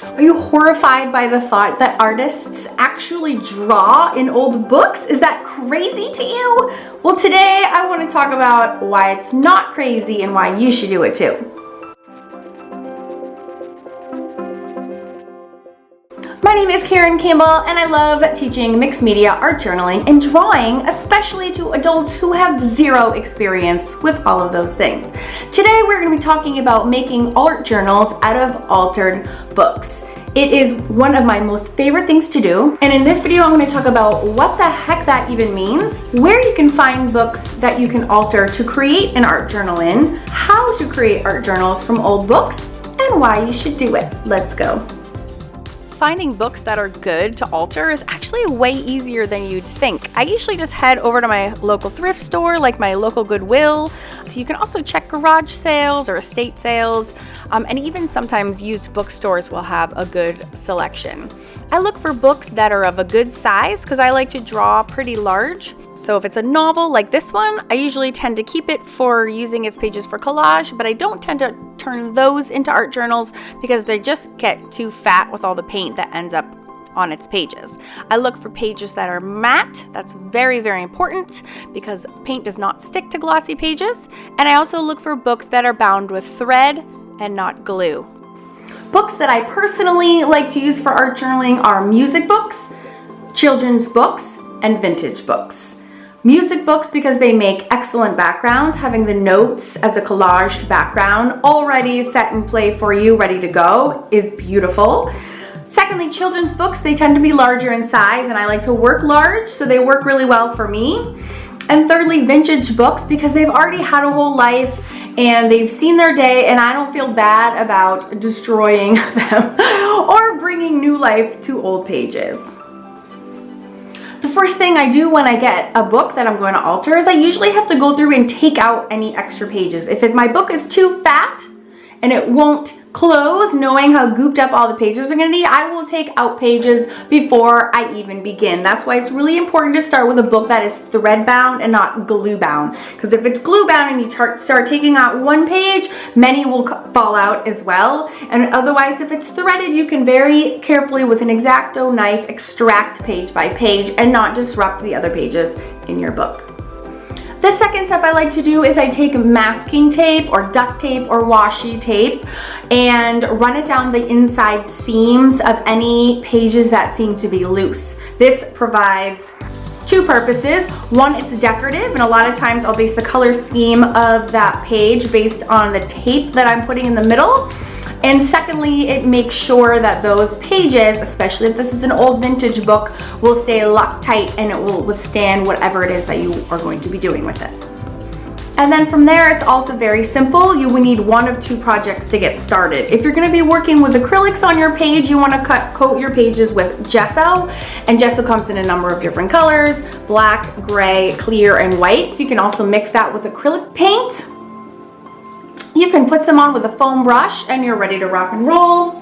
Are you horrified by the thought that artists actually draw in old books? Is that crazy to you? Well, today I want to talk about why it's not crazy and why you should do it too. My name is Campbell, and I love teaching mixed media, art journaling, and drawing, especially to adults who have zero experience with all of those things. Today we're going to be talking about making art journals out of altered books. It is one of my most favorite things to do, and in this video I'm going to talk about what the heck that even means, where you can find books that you can alter to create an art journal in, how to create art journals from old books, and why you should do it. Let's go. Finding books that are good to alter is actually way easier than you'd think. I usually just head over to my local thrift store, like my local Goodwill. So you can also check garage sales or estate sales, and even sometimes used bookstores will have a good selection. I look for books that are of a good size because I like to draw pretty large. So if it's a novel like this one, I usually tend to keep it for using its pages for collage, but I don't tend to turn those into art journals because they just get too fat with all the paint that ends up on its pages. I look for pages that are matte. That's very, very important because paint does not stick to glossy pages. And I also look for books that are bound with thread and not glue. Books that I personally like to use for art journaling are music books, children's books, and vintage books. Music books because they make excellent backgrounds, having the notes as a collaged background already set in play for you, ready to go, is beautiful. Secondly, children's books, they tend to be larger in size and I like to work large, so they work really well for me. And thirdly, vintage books because they've already had a whole life and they've seen their day and I don't feel bad about destroying them or bringing new life to old pages. The first thing I do when I get a book that I'm going to alter is I usually have to go through and take out any extra pages. If my book is too fat and it won't close, knowing how gooped up all the pages are going to be, I will take out pages before I even begin. That's why it's really important to start with a book that is thread bound and not glue bound. Because if it's glue bound and you start taking out one page, many will fall out as well. And otherwise, if it's threaded, you can very carefully with an X-Acto knife extract page by page and not disrupt the other pages in your book. The second step I like to do is I take masking tape or duct tape or washi tape and run it down the inside seams of any pages that seem to be loose. This provides two purposes. One, it's decorative, and a lot of times I'll base the color scheme of that page based on the tape that I'm putting in the middle. And secondly, it makes sure that those pages, especially if this is an old vintage book, will stay locked tight and it will withstand whatever it is that you are going to be doing with it. And then from there, it's also very simple. You will need one of two projects to get started. If you're going to be working with acrylics on your page, you want to coat your pages with gesso. And gesso comes in a number of different colors: black, gray, clear, and white. So you can also mix that with acrylic paint. You can put some on with a foam brush and you're ready to rock and roll.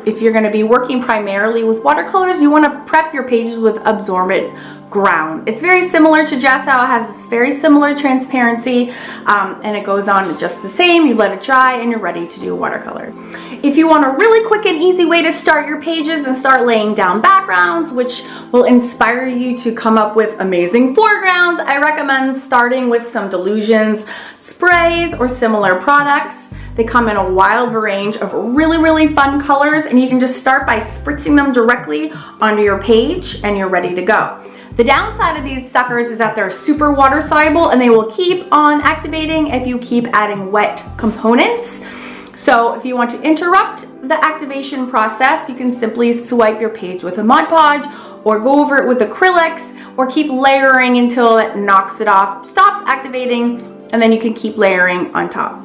If you're going to be working primarily with watercolors, you want to prep your pages with absorbent ground. It's very similar to gesso. It has this very similar transparency, and it goes on just the same. You let it dry and you're ready to do watercolors. If you want a really quick and easy way to start your pages and start laying down backgrounds, which will inspire you to come up with amazing foregrounds, I recommend starting with some Delusions sprays or similar products. They come in a wide range of really, really fun colors, and you can just start by spritzing them directly onto your page and you're ready to go. The downside of these suckers is that they're super water soluble and they will keep on activating if you keep adding wet components. So if you want to interrupt the activation process, you can simply swipe your page with a Mod Podge or go over it with acrylics or keep layering until it knocks it off, stops activating, and then you can keep layering on top.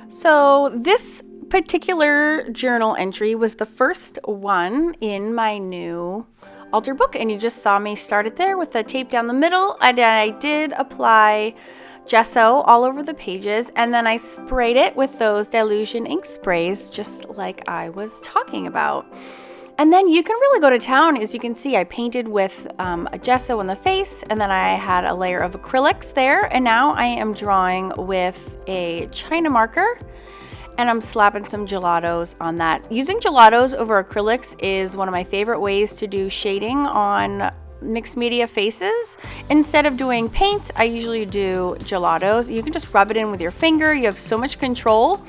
So this particular journal entry was the first one in my new alter book, and you just saw me start it there with the tape down the middle, and I did apply gesso all over the pages, and then I sprayed it with those Delusion ink sprays just like I was talking about. And then you can really go to town. As you can see, I painted with a gesso in the face, and then I had a layer of acrylics there, and now I am drawing with a China marker and I'm slapping some gelatos on that. Using gelatos over acrylics is one of my favorite ways to do shading on mixed media faces. Instead of doing paint, I usually do gelatos. You can just rub it in with your finger. You have so much control,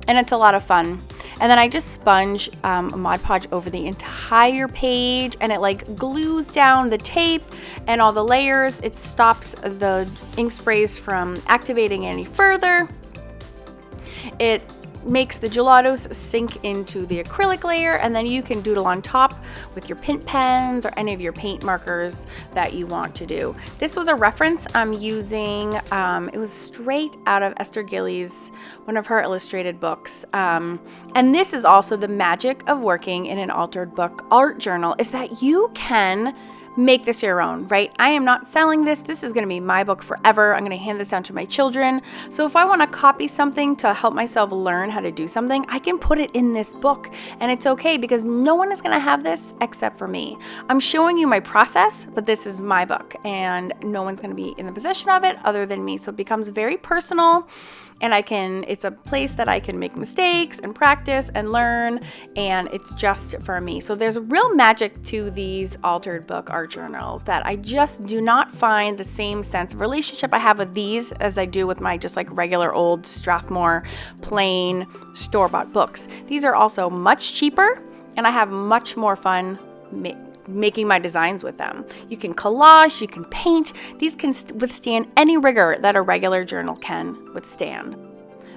and it's a lot of fun. And then I just sponge a Mod Podge over the entire page, and it like glues down the tape and all the layers. It stops the ink sprays from activating any further. It makes the gelatos sink into the acrylic layer, and then you can doodle on top with your Pint pens or any of your paint markers that you want to do. This was a reference I'm using. It was straight out of Esther Gillies, one of her illustrated books. And this is also the magic of working in an altered book art journal, is that you can make this your own, right? I am not selling this. This is going to be my book forever. I'm going to hand this down to my children. So if I want to copy something to help myself learn how to do something, I can put it in this book, and it's okay because no one is going to have this except for me. I'm showing you my process, but this is my book, and no one's going to be in the possession of it other than me. So it becomes very personal, and it's a place that I can make mistakes and practice and learn, and it's just for me. So there's real magic to these altered book art journals that I just do not find the same sense of relationship I have with these as I do with my just like regular old Strathmore plain store-bought books. These are also much cheaper, and I have much more fun making my designs with them. You can collage, you can paint. These can withstand any rigor that a regular journal can withstand.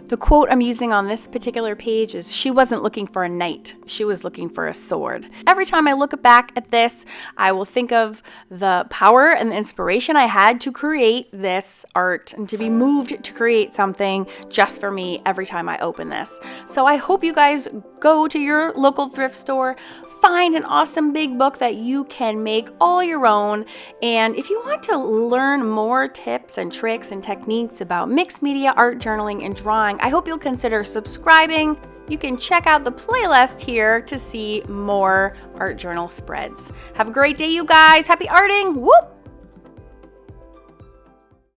The quote I'm using on this particular page is, "She wasn't looking for a knight, she was looking for a sword." Every time I look back at this, I will think of the power and the inspiration I had to create this art and to be moved to create something just for me every time I open this. So I hope you guys go to your local thrift store, find an awesome big book that you can make all your own. And if you want to learn more tips and tricks and techniques about mixed media art journaling and drawing, I hope you'll consider subscribing. You can check out the playlist here to see more art journal spreads. Have a great day, you guys. Happy arting. Whoop!